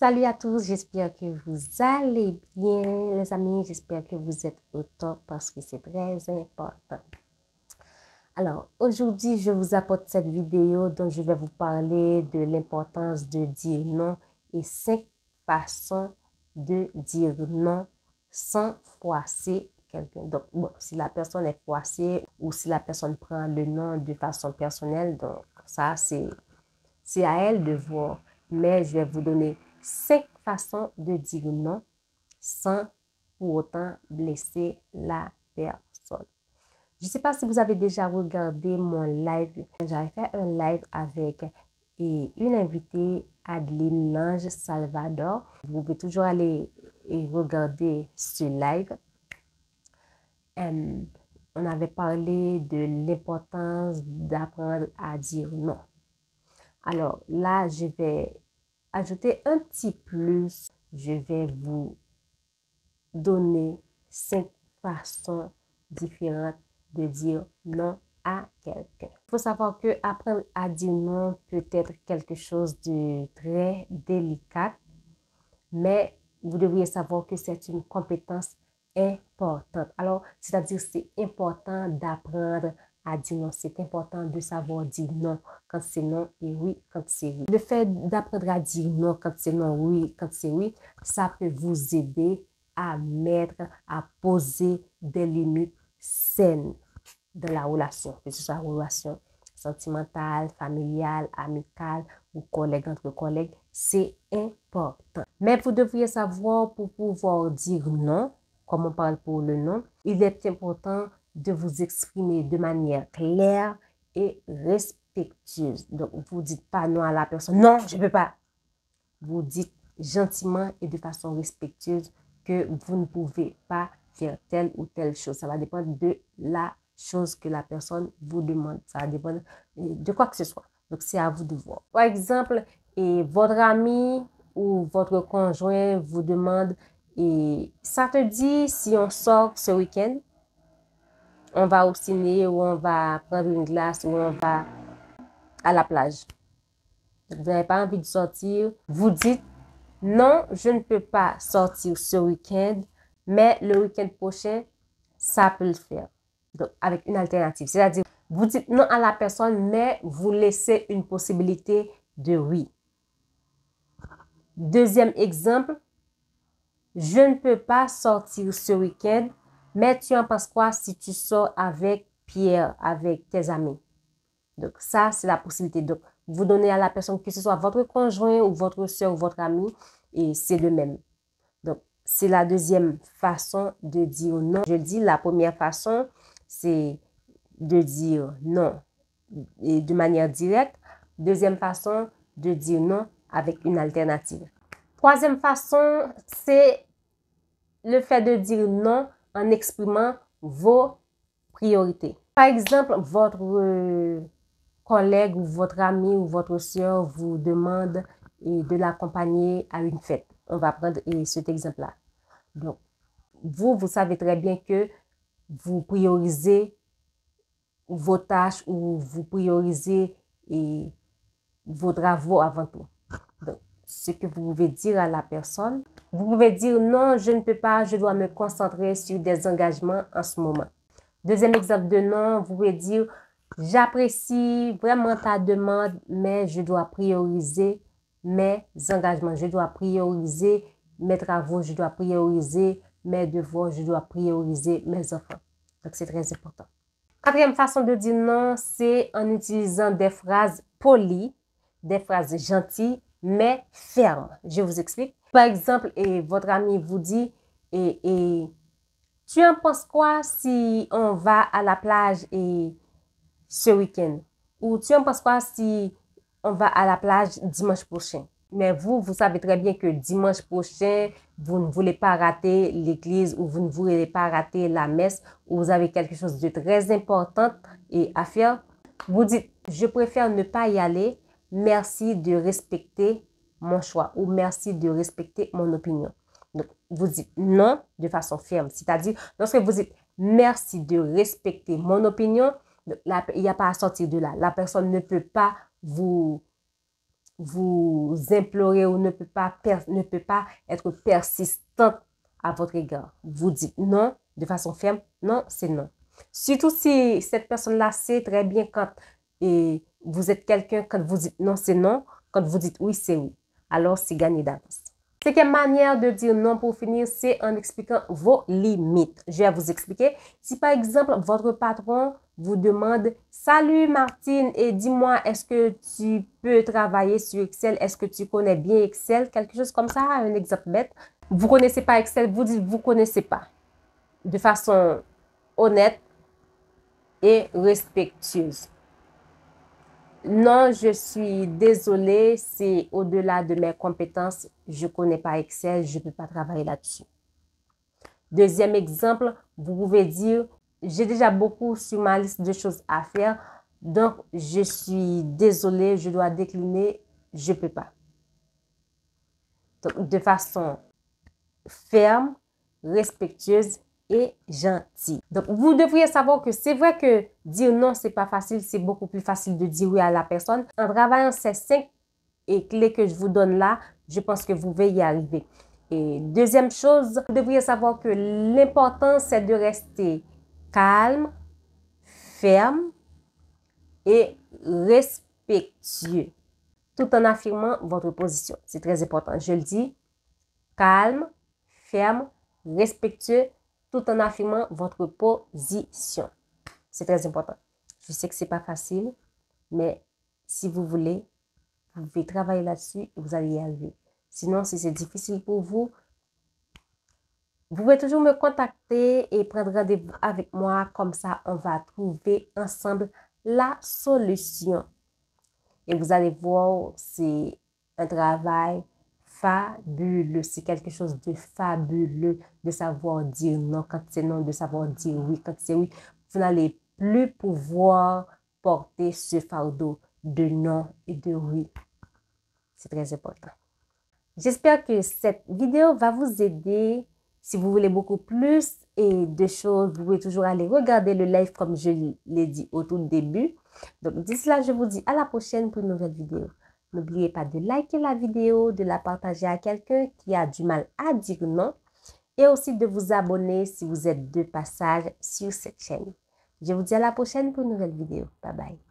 Salut à tous, j'espère que vous allez bien, les amis. J'espère que vous êtes au top parce que c'est très important. Alors, aujourd'hui, je vous apporte cette vidéo dont je vais vous parler de l'importance de dire non et 5 façons de dire non sans froisser quelqu'un. Donc, bon, si la personne est froissée ou si la personne prend le non de façon personnelle, donc ça, c'est à elle de voir. Mais je vais vous donner 5 façons de dire non sans pour autant blesser la personne. Je ne sais pas si vous avez déjà regardé mon live. J'avais fait un live avec une invitée, Adeline Lange Salvador. Vous pouvez toujours aller et regarder ce live. On avait parlé de l'importance d'apprendre à dire non. Alors là, je vais ajouter un petit plus. Je vais vous donner 5 façons différentes de dire non à quelqu'un. Il faut savoir que apprendre à dire non peut être quelque chose de très délicat, mais vous devriez savoir que c'est une compétence importante. Alors, c'est-à-dire c'est important d'apprendre à dire non. C'est important de savoir dire non quand c'est non et oui quand c'est oui. Le fait d'apprendre à dire non quand c'est non, oui quand c'est oui, ça peut vous aider à poser des limites saines dans la relation, que ce soit une relation sentimentale, familiale, amicale ou collègue entre collègues, c'est important. Mais vous devriez savoir pour pouvoir dire non, comme on parle pour le non, il est important de vous exprimer de manière claire et respectueuse. Donc, vous ne dites pas non à la personne, non, je ne peux pas. Vous dites gentiment et de façon respectueuse que vous ne pouvez pas faire telle ou telle chose. Ça va dépendre de la chose que la personne vous demande. Ça va dépendre de quoi que ce soit. Donc, c'est à vous de voir. Par exemple, votre ami ou votre conjoint vous demande, ça te dit si on sort ce week-end, on va au ciné ou on va prendre une glace ou on va à la plage. Vous n'avez pas envie de sortir, vous dites non, je ne peux pas sortir ce week-end, mais le week-end prochain, ça peut le faire. Donc, avec une alternative. C'est-à-dire, vous dites non à la personne, mais vous laissez une possibilité de oui. Deuxième exemple, je ne peux pas sortir ce week-end, mais tu en penses quoi si tu sors avec Pierre, avec tes amis? Donc, ça, c'est la possibilité. Donc, vous donnez à la personne, que ce soit votre conjoint ou votre soeur ou votre ami, et c'est le même. Donc, c'est la deuxième façon de dire non. Je dis, la première façon, c'est de dire non et de manière directe. Deuxième façon, de dire non avec une alternative. Troisième façon, c'est le fait de dire non en exprimant vos priorités. Par exemple, votre collègue ou votre ami ou votre soeur vous demande de l'accompagner à une fête. On va prendre cet exemple-là. Donc, vous savez très bien que vous priorisez vos tâches ou vous priorisez vos travaux avant tout. Donc, ce que vous pouvez dire à la personne, vous pouvez dire non, je ne peux pas, je dois me concentrer sur des engagements en ce moment. Deuxième exemple de non, vous pouvez dire j'apprécie vraiment ta demande, mais je dois prioriser mes engagements, je dois prioriser mes travaux, je dois prioriser mes devoirs, je dois prioriser mes enfants. Donc, c'est très important. Quatrième façon de dire non, c'est en utilisant des phrases polies, des phrases gentilles, mais fermes. Je vous explique. Par exemple, votre ami vous dit, tu en penses quoi si on va à la plage ce week-end? Ou tu en penses quoi si on va à la plage dimanche prochain? Mais vous savez très bien que dimanche prochain, vous ne voulez pas rater l'église ou vous ne voulez pas rater la messe ou vous avez quelque chose de très important à faire. Vous dites, je préfère ne pas y aller. Merci de respecter mon choix ou merci de respecter mon opinion. Donc, vous dites non de façon ferme. C'est-à-dire, lorsque vous dites merci de respecter mon opinion, il n'y a pas à sortir de là. La personne ne peut pas vous vous implorer ou ne peut pas être persistante à votre égard. Vous dites non de façon ferme, non, c'est non. Surtout si cette personne-là sait très bien quand vous êtes quelqu'un, quand vous dites non, c'est non, quand vous dites oui, c'est oui. Alors, c'est gagné d'avance. Cinquième manière de dire non pour finir, c'est en expliquant vos limites. Je vais vous expliquer. Si par exemple, votre patron vous demande « Salut Martine, et dis-moi, est-ce que tu peux travailler sur Excel? Est-ce que tu connais bien Excel? » Quelque chose comme ça, un exemple bête. Vous ne connaissez pas Excel, vous dites « Vous ne connaissez pas » de façon honnête et respectueuse. Non, je suis désolée, c'est au-delà de mes compétences. Je ne connais pas Excel, je ne peux pas travailler là-dessus. Deuxième exemple, vous pouvez dire, j'ai déjà beaucoup sur ma liste de choses à faire, donc je suis désolée, je dois décliner, je ne peux pas. Donc, de façon ferme, respectueuse et gentil. Donc, vous devriez savoir que c'est vrai que dire non, c'est pas facile. C'est beaucoup plus facile de dire oui à la personne. En travaillant ces 5 clés que je vous donne là, je pense que vous pouvez y arriver. Et deuxième chose, vous devriez savoir que l'important, c'est de rester calme, ferme et respectueux, tout en affirmant votre position. C'est très important. Je le dis, calme, ferme, respectueux, tout en affirmant votre position. C'est très important. Je sais que ce n'est pas facile, mais si vous voulez, vous pouvez travailler là-dessus et vous allez y arriver. Sinon, si c'est difficile pour vous, vous pouvez toujours me contacter et prendre rendez-vous avec moi. Comme ça, on va trouver ensemble la solution. Et vous allez voir, c'est un travail fabuleux. C'est quelque chose de fabuleux de savoir dire non quand c'est non, de savoir dire oui quand c'est oui. Vous n'allez plus pouvoir porter ce fardeau de non et de oui. C'est très important. J'espère que cette vidéo va vous aider. Si vous voulez beaucoup plus et de choses, vous pouvez toujours aller regarder le live comme je l'ai dit au tout début. Donc, d'ici là, je vous dis à la prochaine pour une nouvelle vidéo. N'oubliez pas de liker la vidéo, de la partager à quelqu'un qui a du mal à dire non et aussi de vous abonner si vous êtes de passage sur cette chaîne. Je vous dis à la prochaine pour une nouvelle vidéo. Bye bye.